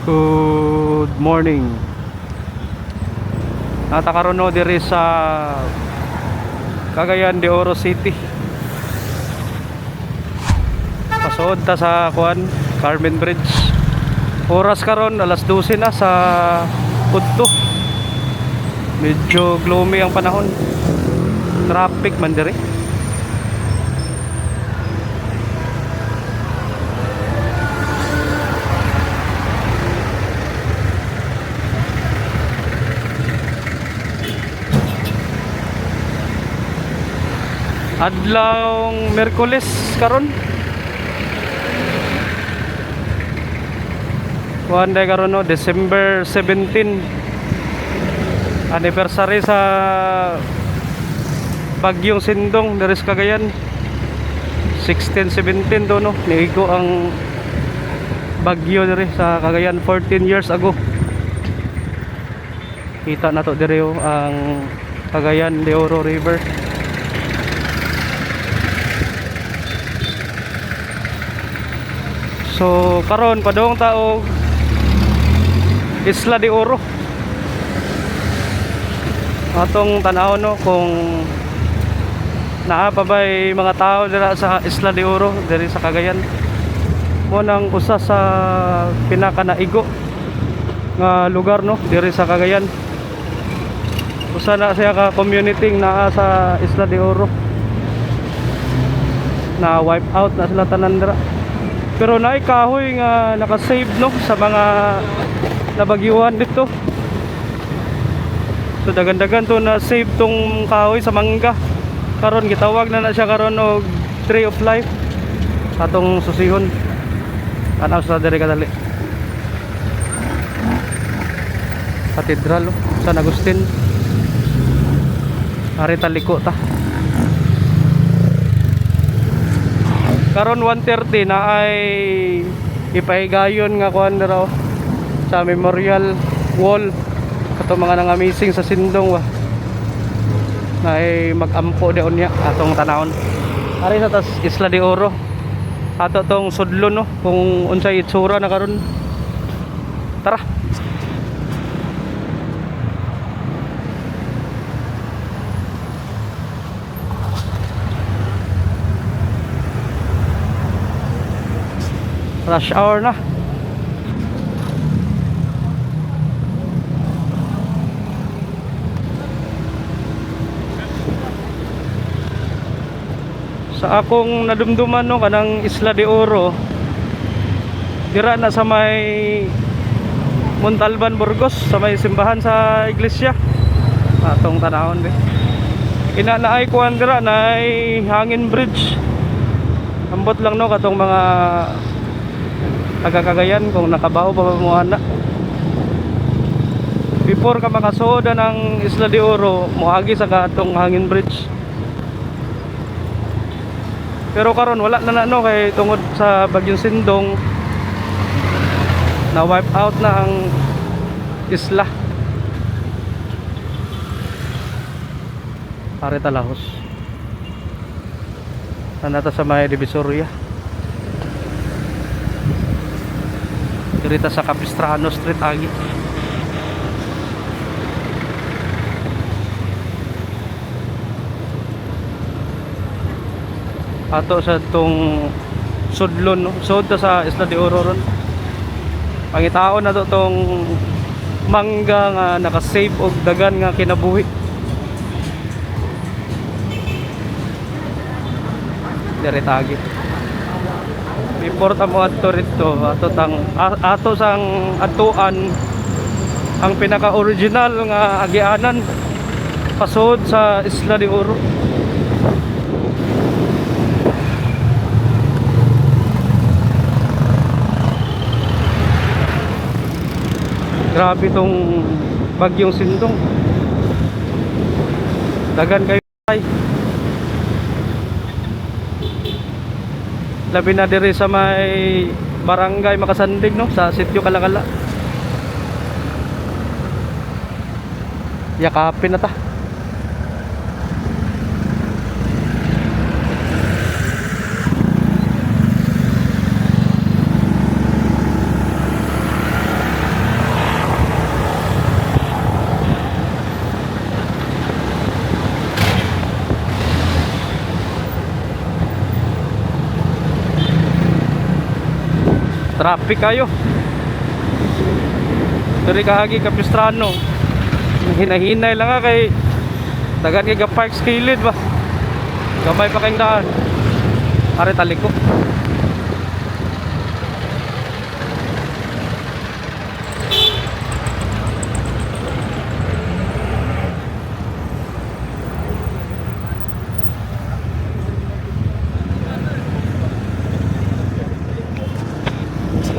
Good morning. Natakaroon diri sa Cagayan de Oro City. Pasod ta sa kuan Carmen Bridge. Oras karon alas 12 na sa Pudto. Medyo gloomy ang panahon. Traffic man diri. Adlawng Miyerkules karon. Kuan day karon no, December 17. Anniversary sa Bagyong Sindong diri sa Cagayan. 1617 do no, niigo ang bagyo diri sa Cagayan 14 years ago. Kita na to diri ang Cagayan de Oro River. So karon padung tao Isla de Oro. Atong tanaw no kung naa pa bay mga tao dira sa Isla de Oro diri sa Cagayan. Mo nang usa sa pinakanaigo nga lugar no diri sa Cagayan. Usa na siya ka community naa sa Isla de Oro. Na wipe out na sila tanan dira. Pero naay kahoy nga naka-save no sa mga nabagyuhan dito. So dagan-dagan to na save tong kahoy sa mangga. Karon gitawag na siya karon og Tree of Life. Atong susihon. Tanaw sa diri kadali. Katedral San Agustin. Ari taliko ta. Karon 1:30 na ay ipahigayon nga kuan raw sa memorial wall kato mga nang amazing sa Sindong wa na ay magampo de unya atong tanawon. Ari sa tas Isla de Oro ato tong sudlon no kung unsay itsura na karon. Tara. Rush hour na. Sa akong nadumduman no kanang Isla de Oro dira na sa may Montalban, Burgos, sa may simbahan sa iglesia. Atong tanahon be. Ina naay kuan dira naay hangin bridge. Ambot lang no katong mga taga-Cagayan kung nakabaho pa mo ana. Before ka makasoda ng Isla de Oro, moagi sa katong hangin bridge. Pero karon wala na no kay tungod sa Bagyong Sindong na wipe out na ang isla. Are talahos. Nanata sa may Divisoria. Dirita sa Capistrano Street agi. Ato sa tong sudlon no. Sud ta sa Isla de Oro ron. Pangitaon na to tong mangga nga naka-save og dagan nga kinabuhi. Dirita agi. Before ta mo adto rito, ato sang atuan ang pinaka-original nga agianan pasod sa Isla de Oro. Grabe tong Bagyong Sindong. Dagan kayo ay. Labi na diri sa may barangay Makasandig no sa Sitio Kalakala. Yakapin na ta. Traffic kayo. Diri kahagi Capistrano. Hinahinay lang nga kay dagan kay ga-park sa kilid ba. Gamay pa kayong daan. Are taliko.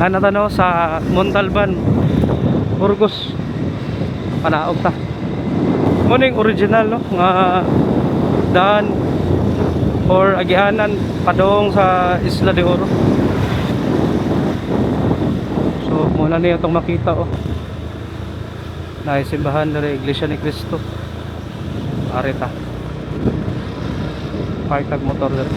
Ano tano sa Montalban, Burgos. Panaog ta. Muning original no nga daan or agianan padong sa Isla de Oro. So muna niyo itong makita oh. Naisimbahan diri Iglesia ni Cristo. Areta. Park tag motor diri.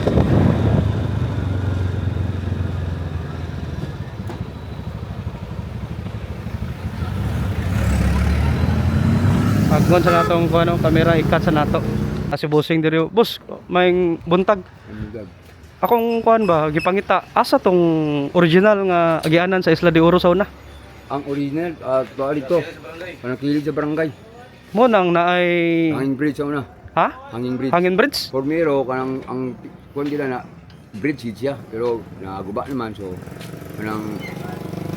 Paggon sa natong kuno kamera ikat sa nato. Kasi busing diri. Boss, may buntag. Akong kuan ba gipangita asa tong original nga agianan sa Isla de Oro sa una? Ang original tuwa dito. Kanang kilid sa barangay. Mo nang naay Hanging bridge sa una. ha? Hanging bridge. Hangin Bridge? Formero kanang ang kuan nila na bridge siya pero naguba naman so kanang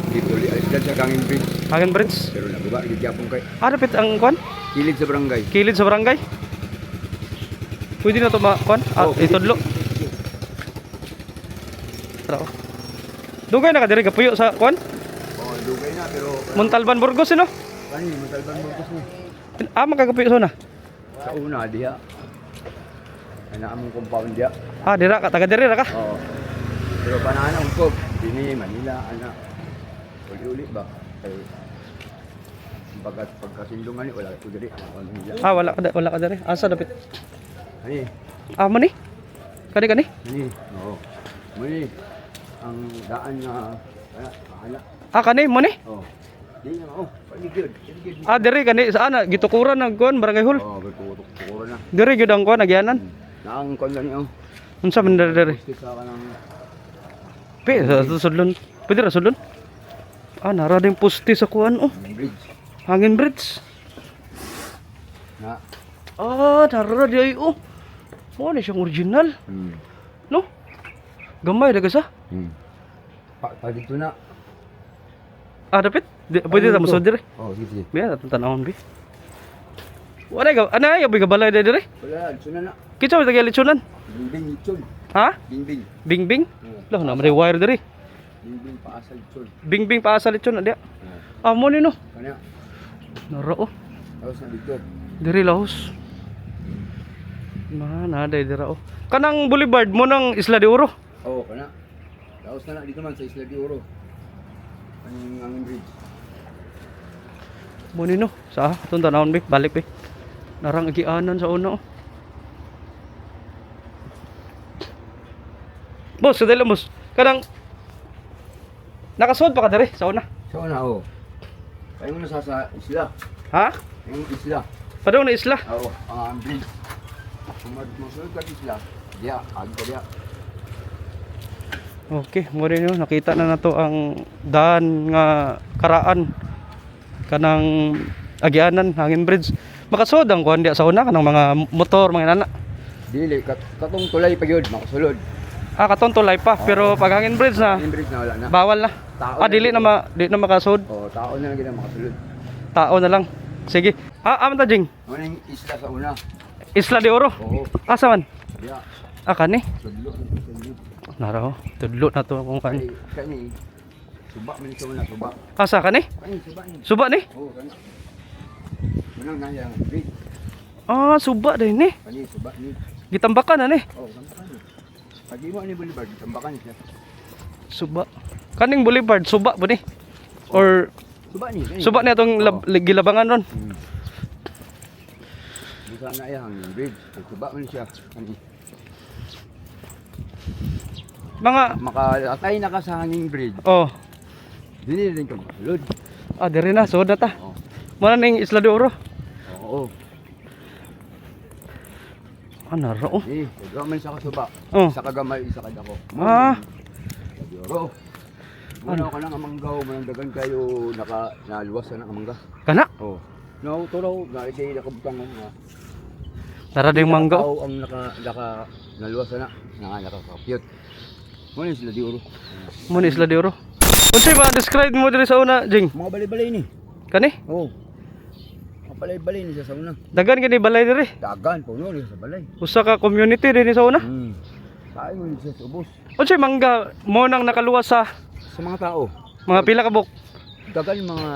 dito alis sa hanging bridge Hangin Bridge? pero naguba gid gyapon kay Ano pit ang kuan? kilid sa barangay. Kilid sa barangay? Pwede na to kuan? Oh, Itudlo. Tara. Dugay na ka diri gapuyo sa kuan? Oh, dugay na pero Montalban Burgos no? kani Montalban Burgos ni. Magagapuyo sa una. Sa una diha. Ana among compound diha. Dira ka taga diri ra ka. Oo. Pero panahon ko dini Manila ana. Uli-uli ba? Kay pagkasindungan ni wala ko diri. Wala ka diri. Asa dapit? Ani, Mo ni? Kani? ani. Oo. Muni ang daan nga ana. Kani mo ni? Oh. Di na paligid. Diri kani saan na gitukuran ng kuan barangay hall. Oh, betul na. Diri gyud ang kuan agianan. Naang kon gani oh. Unsa man diri? Sa kanang Sa sudlon. Pwede ra sudlon? Nara ding poste sa kuan oh. bridge. Hangin Bridge. Na. Nara di ay oh. Mo ni siyang original, no? Gamay daga sa. Pa dito na. Dapit. Pwede ta musod diri. Oh, sige. Biya atong tanawon bi. Wala ga ana ay balay diri. Wala, suna na. Kitsa ta galitsunan. Bingbing itson. Ha? Bingbing. Bingbing? Lah na may wire diri. Bingbing paasal itson. Bingbing paasa litson adya. Mo ni no. Kanya. Nara oh. Tapos na dito. Diri lahos. Naday dira oh. Kanang boulevard mo ng Isla de Oro. Oo, kana. Tapos na dito man sa Isla de Oro. Ang Hanging Bridge. Mo ni no. Sa atong tanawon bi, balik bi. Narang agianan sa una oh. Boss, sadala boss. Kanang nakasod pa ka diri sa una. So na oh. Kayo mo nasa sa isla. Ha? Yung isla. Padong na isla. Oo, ang bridge. Kung masunod ka isla, diya, agad diya. Okay, mo rin yun. Nakita na nato ang daan nga karaan kanang agianan Hangin Bridge. Makasod ang kuan diya sa una kanang mga motor, mga nana. Dili, katong tulay pa yun, makasulod. Katon tulay pa, pero pag Hangin Bridge na Hanging Bridge na wala na. bawal na. Tao Dili na makasod. Oo, tao na lang gina makasulod. Tao na lang. Sige. Amta jing. Ano yung isla sa una? Isla de Oro. Oo, Asa man? diya. Kani. Sudlo. Naro, tudlo na to kung kani. Kani, suba man sa una, suba. Asa kani? Kani, suba ni. Suba ni? Oo, kani. Manang na yung bridge. Suba din ni. Kani, suba ni. Gitambakan na ni. Oo, tambakan. Pag di mo ni Boulevard, tambakan siya. Suba. Kaning boulevard suba ba ni? Or Suba ni. Kani. suba ni atong gilabangan ron. Bisa na yung bridge. Suba man siya. Kani. Mga Makaatay na ka sa hanging bridge. Dili rin ka masulod. diri na sud na ta. Oo. Mo na ning Isla de Oro. Oo. Naro. Gaman sa kasuba. Oh. Isa ka gamay, isa ka dako. Ah. Yoro. Ano ka lang amanggaw, manandagan kayo naluwas na amangga. Kana. Oh. No, tulaw na ikay nakabutang mo nga. Tara ding mangga. Tao ang naluwas na nakakapyot. Mo sila di oro. Muna Isla de Oro. Unsay ma-describe mo diri sa una, Jing? Mga balay-balay ni. Kani? Oh. Mga balay-balay ni sa una. Dagan gani balay diri. Dagan puno ni sa balay. Usa ka community dinhi sa una. Kain mo ni sa ubos. Unsay mangga mo nang nakaluwas sa Sa mga tao. mga pila ka buk? Dagan mga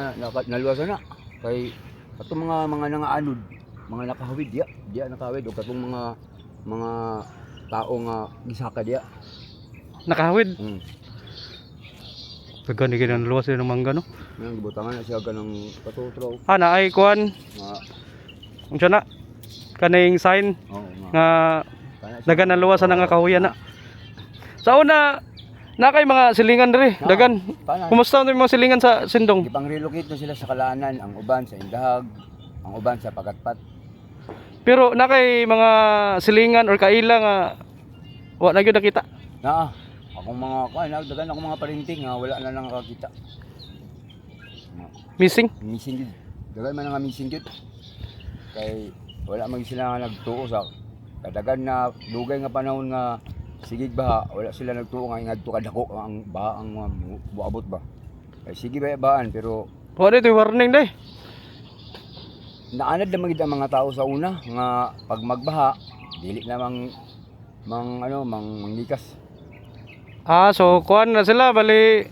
naluwas na. Kay ato mga nangaanod, mga nakahawid diya nakahawid o katong mga tao nga gisaka diya. Nakahawid. Mm. Dagan gani luwas din ng mangga no. Nang gibutangan na siya ganang patutraw. Na ay kuan. Mga Unsa na? Kaning sign nga dagan na luwas ang kahuyan na. Sa una na kay mga silingan diri, dagan. Kumusta ang mga silingan sa Sindong? Ipang-relocate na sila sa Kalaanan, ang uban sa Indahag, ang uban sa Pagatpat. Pero na kay mga silingan or kaila nga wa na gyud nakita. Naa, akong mga dagan akong mga parinting nga wala na lang nakakita. Missing. Missing gid. Dagan man nga missing gid. Kay wala man sila nga nagtuo sa kadagan na dugay nga panahon nga sigig baha, wala sila nagtuo nga ngadto kadako ang baha ang buabot ba. Kay sige baan pero Wa dito warning day. naanad na magid ang mga tao sa una nga pag magbaha dili na manglikas. So kuan na sila bali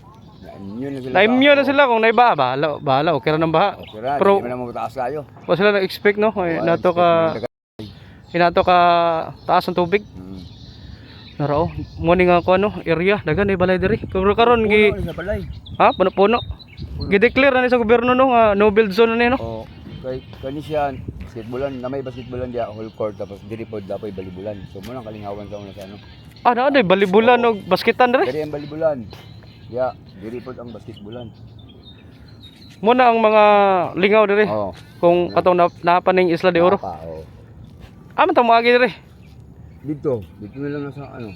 na-immune na sila kung naiba, bahala, okay ra nang baha. Okay ra, Pero di man mo taas kayo. wa sila na-expect no, inato ka taas ng tubig. Narao, mo ni nga kuan no, area dagan ay balay diri. Pero karon gi Puno sa balay. puno. Gi-declare na ni sa gobyerno no nga no build zone na ni no. Oh, kay kani siya basketballan na may basketballan dia whole court tapos diri pod dapoy balibulan. So mo nang kalingawan sa una sa ano. Na day balibulan og basketan diri. Diri ang balibulan. Ya, diri pod ang basketballan. Mo na ang mga lingaw diri. Oh. Kung katong napaning Isla de Oro. Oh. Man ta moagi diri. Dito na lang sa ano.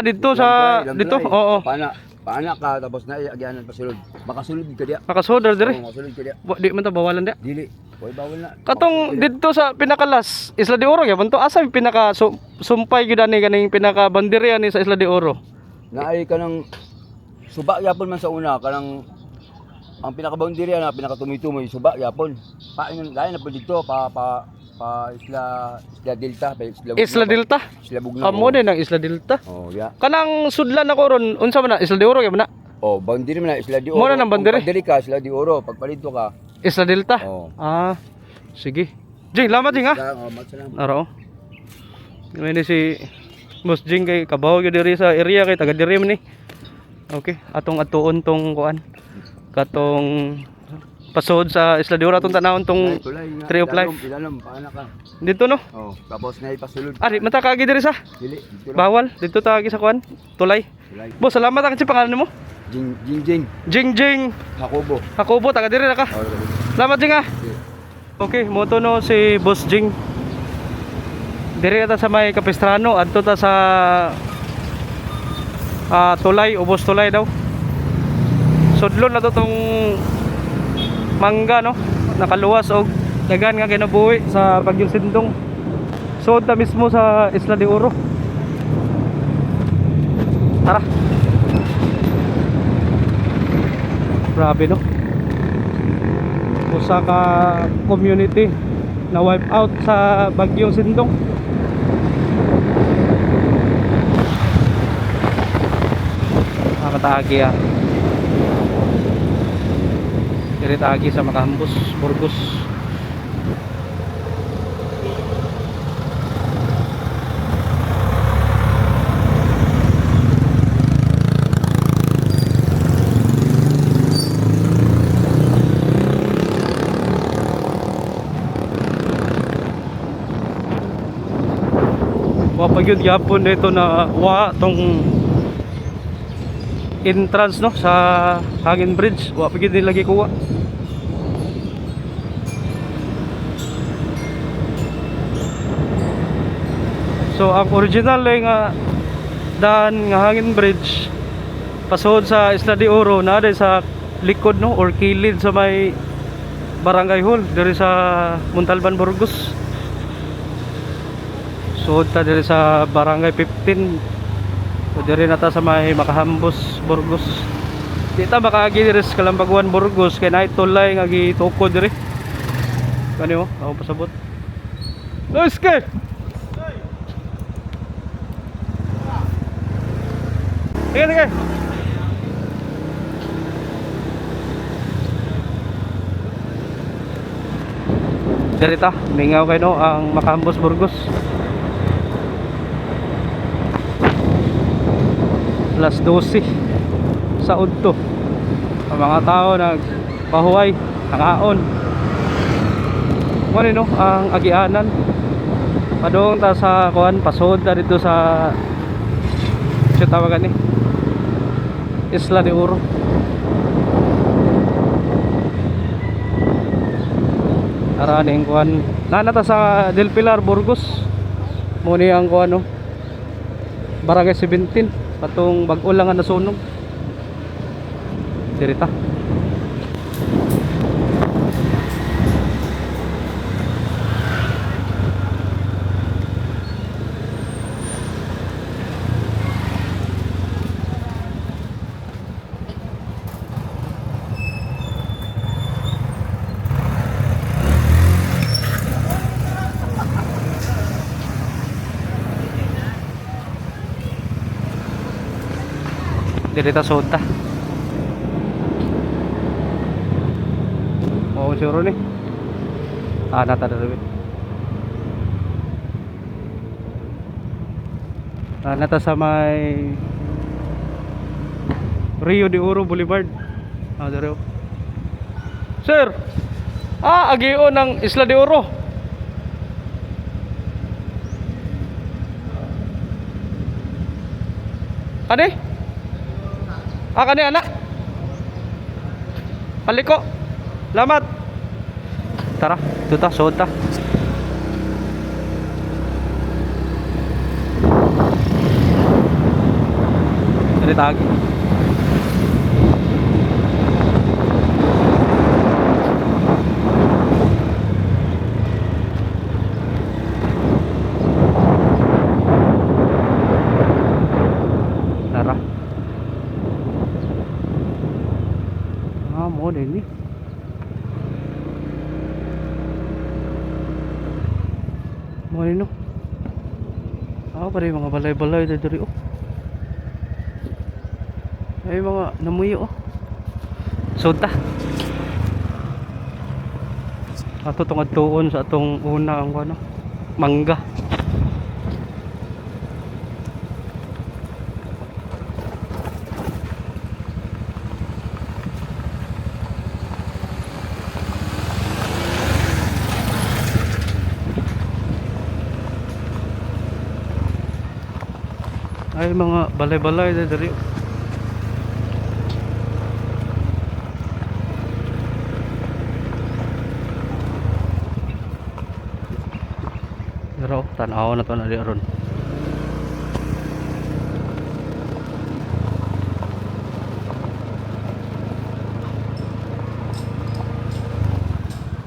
Dito sa dito. Oo. Paana ka tapos na agyanan pa sulod. Makasulod ka diya. Nakasodar diri. Makasulod ka diya. Di man ta bawalan dia. Dili. Oy bawal na. Katong dito sa pinakalas Isla de Oro gyapon to asa yung pinaka sumpay gyud ani kaning pinaka banderiya ni sa Isla de Oro. Naay ka ng suba yapon man sa una kanang ang pinaka-boundary na pinaka-tumitumoy suba yapon. Pain dahil na po dito pa Isla Delta pa Isla Delta. Isla Bugnaw. Amo din ang Isla Delta. Oh, ya. Kanang sudlan ako ron unsa man na Isla de Oro gyapon na. Oh, boundary man na Isla de Oro. Mo na ng boundary. Pag ka Isla de Oro, pag palito ka. Isla Delta. Oh. Sige. Jing, salamat Jing ha. Salamat. Aro. Ngayon si Boss Jing kay kabaw gyud diri sa area kay taga diri man ni. Okay, atong atuon tong kuan. Katong pasod sa Isla de Oro atong tanawon tong Tree of Life. Ilanom, paana ka. Dito no. Oh, tapos na ipasulod. Di mata kaagi diri sa. Dili, dito. Bawal dito taagi sa kuan. Tulay. Boss, salamat ang si pangalan mo. Jing. Jing. Hakobo. Hakobo taga diri ra ka. Oh, Salamat Jing ha. Okay, moto no si Boss Jing. Diri ta sa may Capistrano adto ta sa tulay, ubos tulay daw. Sudlon na to tong mangga no. Nakaluwas og dagan nga kinabuhi sa Bagyong Sindong. So ta mismo sa Isla de Oro. Tara. Grabe no. Usa ka community na wipe out sa Bagyong Sindong. Nakataagi Diri taagi sa Makambus, Burgos. Wapagyud gyapon dito na tong entrance no sa Hangin Bridge. Wapagyud nilagi kuha. So ang original nga daan nga Hangin Bridge pasod sa Isla de Oro na din sa likod no or kilid sa may Barangay Hall diri sa Montalban, Burgos. Suod ta diri sa Barangay 15. O diri na ta sa may Makahambos, Burgos. Di ta makaagi diri sa Kalambaguan, Burgos kay naay tulay nga gitukod diri. Kani mo, ako pasabot. Let's go. Sige. Dirita, mingaw kayo no, ang Makambos, Burgos. Alas 12 sa udto. Ang mga tao nagpahuway, hangaon. Ano no, ang agianan. Padung ta sa kuan pasod ta dito sa tawagan ni Isla de Oro. Araning kuan nanata sa Del Pilar, Burgos. Muni ang kuan no, Barangay 17 patong bag-o lang nga nasunog. Dirita. Dirita soda. Oh, sure ni. Nata rin. Nata sa may Rio de Oro Boulevard. Daro. Sir. Agio ng Isla de Oro. Kani? Kani anak. Paliko. Lamat. Tara, tuta sota. Dari tagi. Tara. Mo din ni. Mo din no. Pare mga balay-balay diri oh. Ay mga namuyo oh. Suta. Ato tong adtuon sa atong una ang ano, mangga. Ay mga balay-balay diri. Pero tanaw na to na di aron.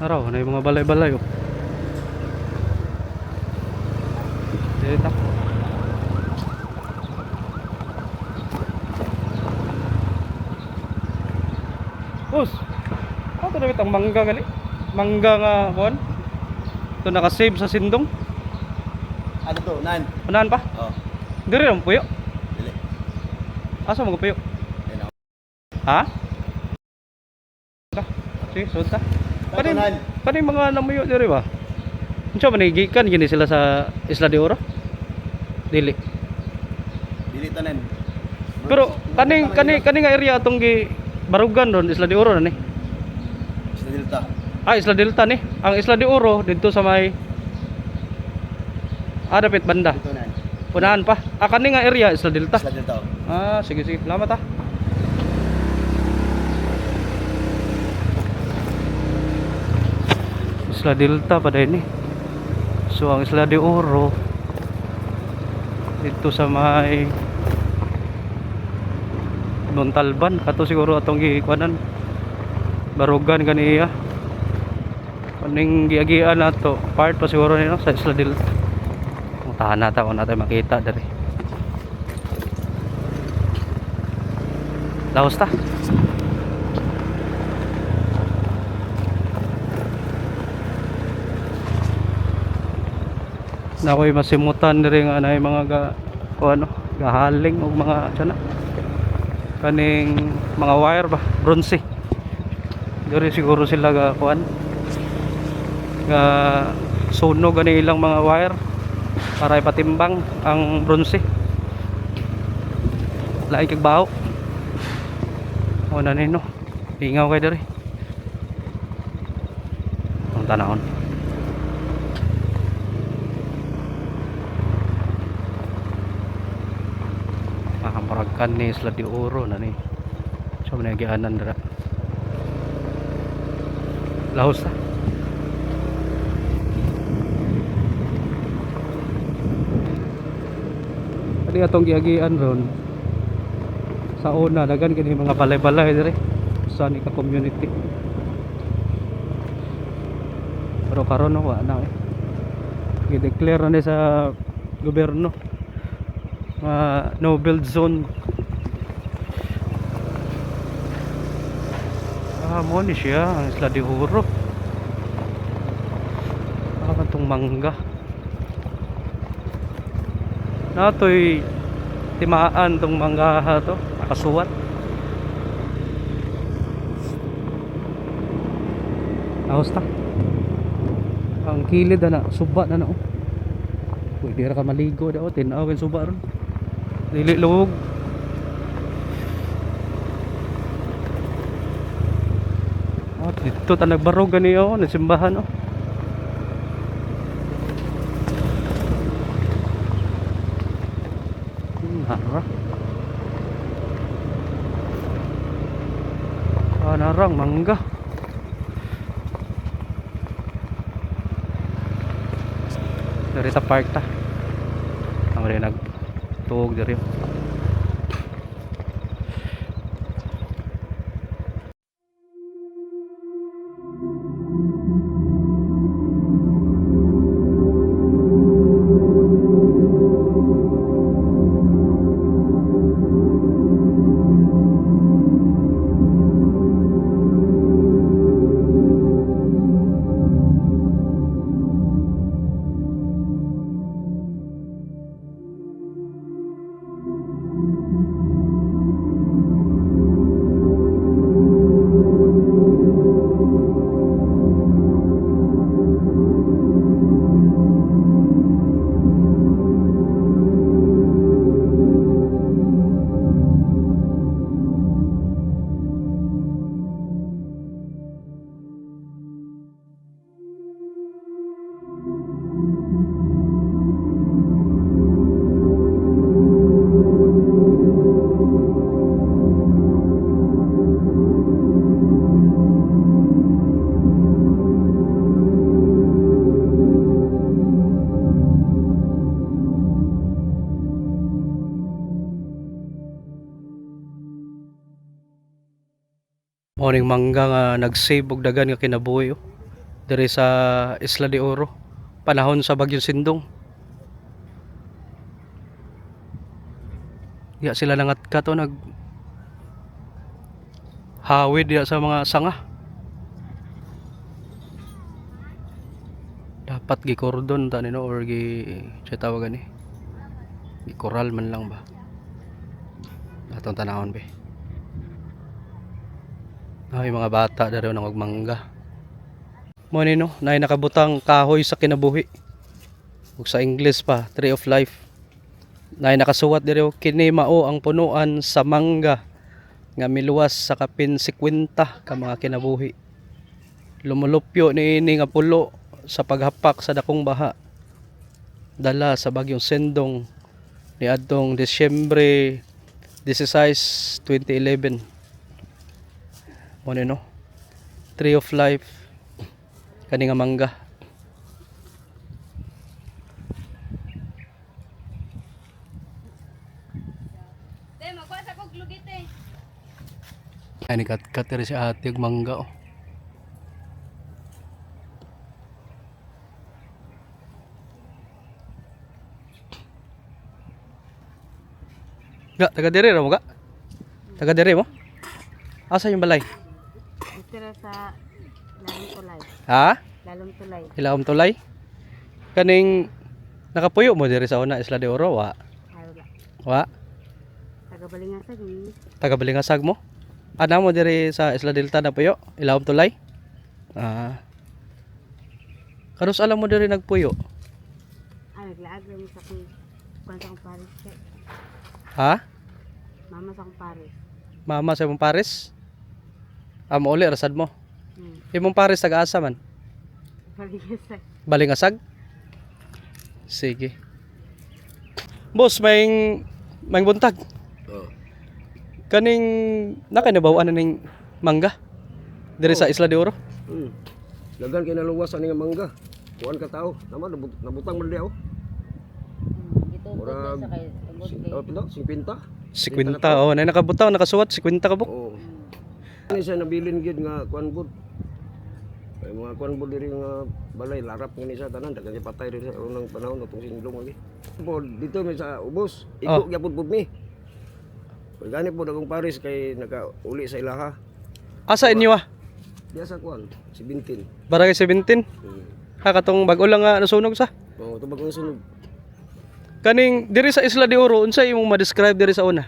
Araw na yung mga balay-balay oh. Dito. Bus. Ano to ang mangga gali? Mangga nga kuan. Ito naka-save sa sindong. Ano to? Nan? Unahan pa? Oh. Diri ang puyo. Dili. Asa mo puyo? Ayun ako. Ha? Sige, sunta. Pani mga namuyo diri ba? Unsa man gikan gini sila sa Isla de Oro? Dili. Dili tanan. Pero kani nga area atong gi Barugan ron Isla de Oro na ni. Sa Delta. Isla Delta ni. Ang Isla de Oro dito sa may dapit banda. Dito nan. Unahan pa. Kani nga area Isla Delta. Sa Delta. Sige. Salamat Isla Delta pa din eh. So ang Isla de Oro dito sa may Montalban. Kato siguro atong gikuanan. Barugan ganiya. Kaning giagian nato, part pa siguro nino sa Isla del. Tahan nata kung natin makita dari. Laos ta. Nakoy masimutan diri nga anay mga o ano, gahaling og mga tiyan na. Kaning mga wire ba, bronze. Diri siguro sila ga kuan. Nga sunog ani ilang mga wire para ipatimbang ang bronze. Lain kag baho. O na nino. Ingaw kay diri. Ang tanahon. Makamaragan ni Isla de Oro na ni. So nagianan dira. Lahos ta. Kani atong giagian ron. Sa una dagan kini mga balay-balay diri sa ni ka community. Pero karon no wa na eh. Gi-declare na ni sa gobyerno. No build zone. Mo ni siya ang Isla de Oro. Itong mangga. Natoy timaan tong mangga ha to, nakasuwat. Ahos ta. Ang kilid na suba na na oh. Pwede ra ka maligo daw, tinaw ken suba ron. Dili luwog. Dito ta nagbarog gani oh, nagsimbahan oh. Hara. Narang mangga. Dari ta park ta. Ang rin nagtuog diri. Morning mangga nga nag-save og dagan nga kinabuhi oh. Diri sa Isla de Oro. Panahon sa Bagyong Sindong. Ya sila nangatka to nag hawid ya sa mga sanga. Dapat gi-cordon ta nino or siya tawagan ni. Gi-coral man lang ba. Atong tanahon be. Ay mga bata daro nang magmangga. Mo ni no, nay nakabutang kahoy sa kinabuhi. Ug sa English pa, Tree of Life. Nay nakasuwat diri kini mao ang punuan sa mangga nga miluwas sa kapin 50 ka mga kinabuhi. Lumulupyo niini nga pulo sa paghapak sa dakong baha. Dala sa Bagyong Sindong niadtong Disyembre 16, 2011. Mo no, Tree of Life kani nga mangga. Te, magkuha sa kog lugit eh. Ay ni kat diri si ate og mangga oh. Ga, taga diri ra mo ga? Taga diri mo? Asa yung balay? Dito sa Lalong Tulay. Ha? Lalong Tulay. Ilawom tulay? Kaning nakapuyo mo diri sa una Isla de Oro wa? Wala. Wa? Tagabalingasag ni. Taga Balingasag mo? Ana mo diri sa Isla Delta na puyo? Ilawom tulay? Ah. Kanos alam mo diri nagpuyo? Naglaag lang sa kung sa Paris. Ha? Mama sa Paris. Mama sa imong pares? Amo uli rasad mo. Imong pares taga-asa man? Balingasag. Balingasag? Sige. Boss, may buntag. Oh. Kaning nakanabawan na ning mangga diri sa Isla de Oro. Dagan kay naluwas ani nga mangga. Kuan ka tao, naman nabutang man di ako. Dito Murag oh, pino, 50. 50 oh, na nakabutaw nakasuwat 50 ka buk. Oo. Ani siya nabilin gid nga kuan bud. Ay mga kuan bud diri nga balay larap ngani sa tanan dagan siya patay diri sa unang panahon atong sinulong lagi. Pod dito mi sa ubos, iko gyapon pud mi. Pagani po akong Paris kay nakauli sa ilaha. Asa inyo ah? Diya sa kuan, 17. Barangay 17. Ha katong bag-o lang nga nasunog sa. Oo, tubag ng sunog. Kaning diri sa Isla de Oro unsa imong ma-describe diri sa una?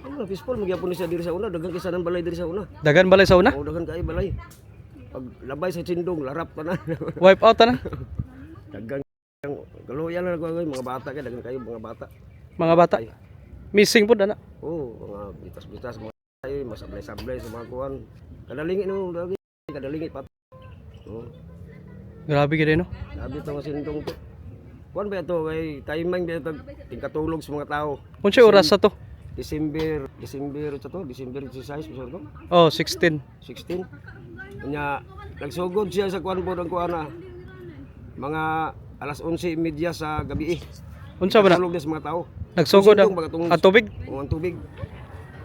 Ano, peaceful magyapon ni siya diri sa una, dagan kay ng balay diri sa una. Dagan balay sa una? Oo, dagan kay balay. Pag labay sa sindong, larap tanan. Wipe out na. Dagan kaluyan na nagwagay mga bata kay dagan kayo mga bata. Mga bata. Missing pud ana. Oo, mga bitas-bitas mga tayo, masablay-sablay sa mga kuan. Kadalingit no, lagi kadalingit pat. Oo. Grabe gid no. Labi to nga sindong to. Kuan ba ito kay timing ba ito tingkatulog sa mga tao. Unsay oras sa to? December ito to, December 16 bisor to. Oh, 16. 16. Kanya nagsugod siya sa kuan po ng kuana. Mga alas 11:30 sa gabi. Unsa ba na? Tulog na sa mga tao. Nagsugod ang tubig? O ang tubig.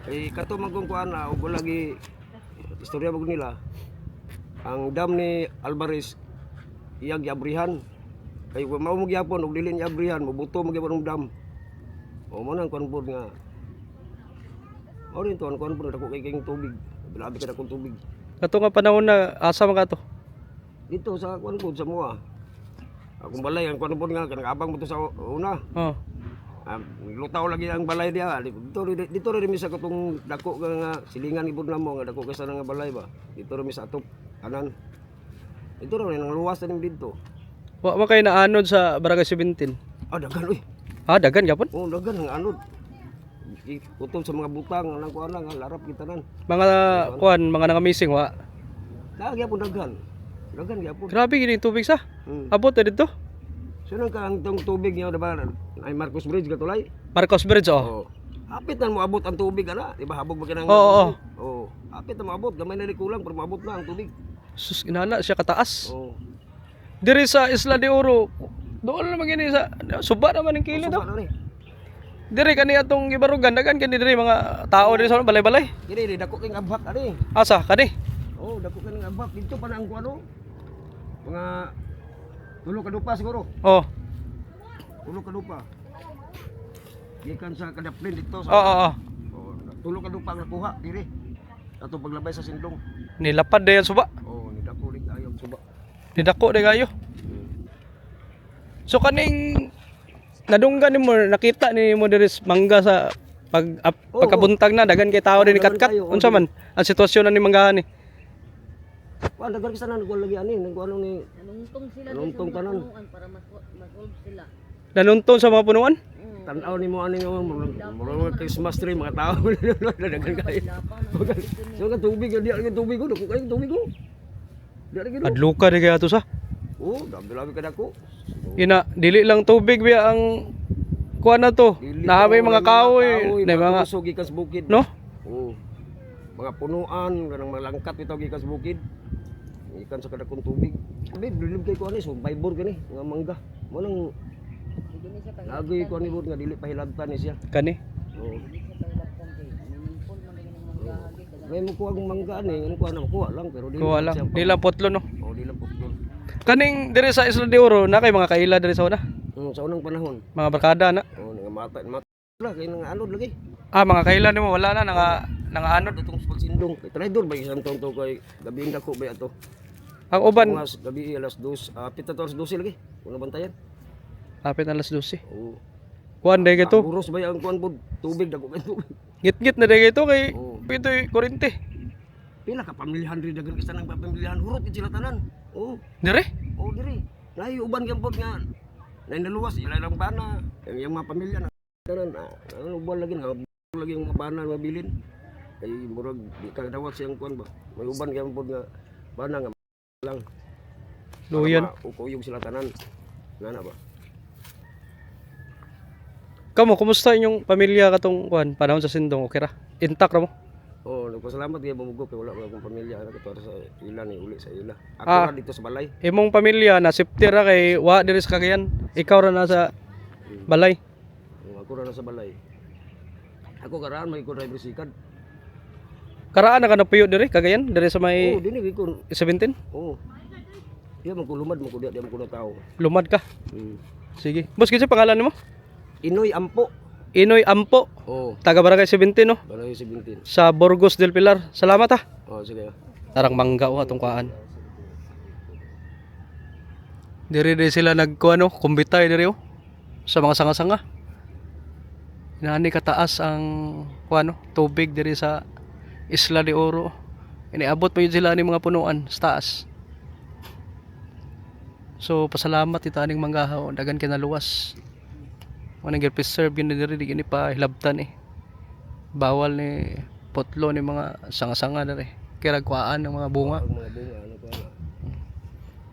Kay kato man kung kuana og lagi istorya mo nila. Ang dam ni Alvarez iyang giabrihan. Kay mao mo gyapon og dili niya abrihan, mobuto mo gyapon ang dam. O mo nang kuan pod nga. O rin to ang kuan pod dako kay king tubig. Bilabi ka dakong tubig. Kato nga panahon na asa man kato? Dito sa kuan pod sa mua. Akong balay ang kuan pod nga kanang mo to sa una. Oh. Lutaw lagi ang balay dia. Dito rin mi sa katong dako nga silingan ibod namo nga dako kaysa nga balay ba. Dito rin mi sa atop kanan. Dito rin ang luwas na dito. Wa man kay naanod sa Barangay 17. Ah dagan oy. Ha, dagan gyapon. Oh dagan ang anod. Utol sa mga butang nang kuan nga larap kita nan. Mga kuan, mga nanga-missing wa. Gyapon dagan. Dagan gyapon. Grabe gid yung tubig sa. Abot na dito. Sino ka ang tubig niya diba ay Marcos Bridge katulay? Marcos Bridge oh. Oh. Hapit na mo abot ang tubig ana, di ba habog ba kanang Oo. Oh, hapit na mo abot, gamay na ni kulang pero maabot na ang tubig. Sus inana siya kataas. Oh. Diri sa Isla de Oro, doon naman gini sa suba naman ang kilid Suba oh. na ni. Diri kani atong gibarugan dagan kani diri mga tao diri sa balay-balay. Kini dako king abhat ani. Asa kani? Oh, dako king abhat dito pa na ang kuano. Mga tulo ka dupa siguro. Oh. Tulo ka dupa. Gikan sa kadaplin dito sa. Oo. Oh, tulo ka dupa ang nakuha diri. Ato paglabay sa sindong. Nilapad dayon suba. Oh, ni dako ring ayaw suba. Didako de kayo. So kaning nadunggan nimo nakita ni mo diri sa mangga sa pagkabuntag na dagan kay tao din dagan katkat. kayo, Unsa man ang sitwasyon na ni manggahan ni? Wa dagan kita na nagkuan lagi ani, nagkuano ni Naluntong sila Naluntong tanan. para masolve sila. Nanuntun sa mga punuan? tan-aw nimo ani nga murag Christmas tree mga tao dagan kayo. So ka tubig di lagi tubig ko, dako kay tubig ko. Di lagi. Adluka di kaya to sa. Oh, dami ka dako. Ina dili lang tubig biya ang kuan na to. Naabay mga kahoy, na mga usog gikas bukid. no? Oh. Mga punuan kanang malangkat bitaw gikas bukid. Ikan sa kadakong tubig. Sabi bilib kay ko ani so baybor gani nga mangga. Mo nang lagi ko ni bud nga dili pahilabtan ni siya. Kani. Oh. May mo kuha ang mangga ni, ano kuha na makuha lang pero di Kuha lang. Di lang potlo no. Oh, di lang putol. Kaning diri sa Isla de Oro na kay mga kaila diri sa una. Sa unang panahon. Mga barkada na. Oh, nga mata lah kay nang anod lagi. Ah, mga kaila nimo wala na nga ano. Datong sindong. Kay traidor ba isang tonto kay gabi dako ba ato. Ang uban Mas gabi alas 2, pita to alas 12 lagi. Kuno bantayan. hapit na alas 12. Oh. Kuan day gito. Buros ba ang kuan pod tubig dako kay tubig. Git-git na day gito kay Oo. ito'y kurente. Pila ka pamilyahan ri dagan isa nang pamilyahan hurot sila tanan. Oh. Dire? Oh diri. Lahi uban gyud pod nga. Nay naluwas ila lang bana. Yang mga pamilya na tanan. Ano buwan lagi nga lagi yung mga bana mabilin. Kay murag di ka dawat siyang kuan ba. May uban gyud pod nga bana nga lang. Luyan. Ukuyog sila tanan. Nana ba? Kamo, kumusta inyong pamilya katong kuan panahon sa Sindong? Okay ra? Intact ra mo? Oh, nagpasalamat kay bumugo kay wala akong pamilya na kato sa ila ni uli sa ila. Ako Ah. ra dito sa balay. Imong pamilya na safety ra kay wa diri sa Cagayan. Ikaw ra na sa balay. Ako ra na sa balay. Ako karaan may ko driver sikad. Karaan na ka napuyo diri Cagayan diri sa Oh, may dini ko. 17. Oh. Diya man ko lumad mo ko diya man ko na tao. Lumad ka. Hmm. Sige. Boss, kinsa pangalan nimo? Inoy Ampo. Inoy Ampo, Oh, taga Barangay 17 no, balay 17. sa Burgos del Pilar. Salamat ha. Oh, sige. Tarang mangga o atong kuan. Diri sila nagkuano, kumbitay diri sa mga sanga-sanga. Inani kataas ang kuano, tubig diri sa Isla de Oro. Iniabot pa yun sila ni mga punuan sa taas. So pasalamat ito aning manggahaw, dagan kinaluwas. Manang preserve gini diri di gini pa hilabtan eh. Bawal ni potlo ni mga sanga-sanga diri. Kaya kuhaan ng mga bunga. Ang mga bunga ano ko na.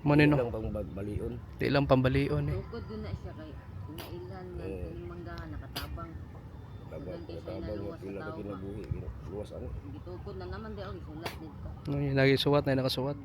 Manino, Lang pang balion. di lang pambalion eh. Tukod doon na siya kay nailan na yung manggahan nakatabang. Tabang tabang pila ka kinabuhi. Luwas ano. Gitukod na naman di ako isulat dito. Nagisuwat na nakasuwat.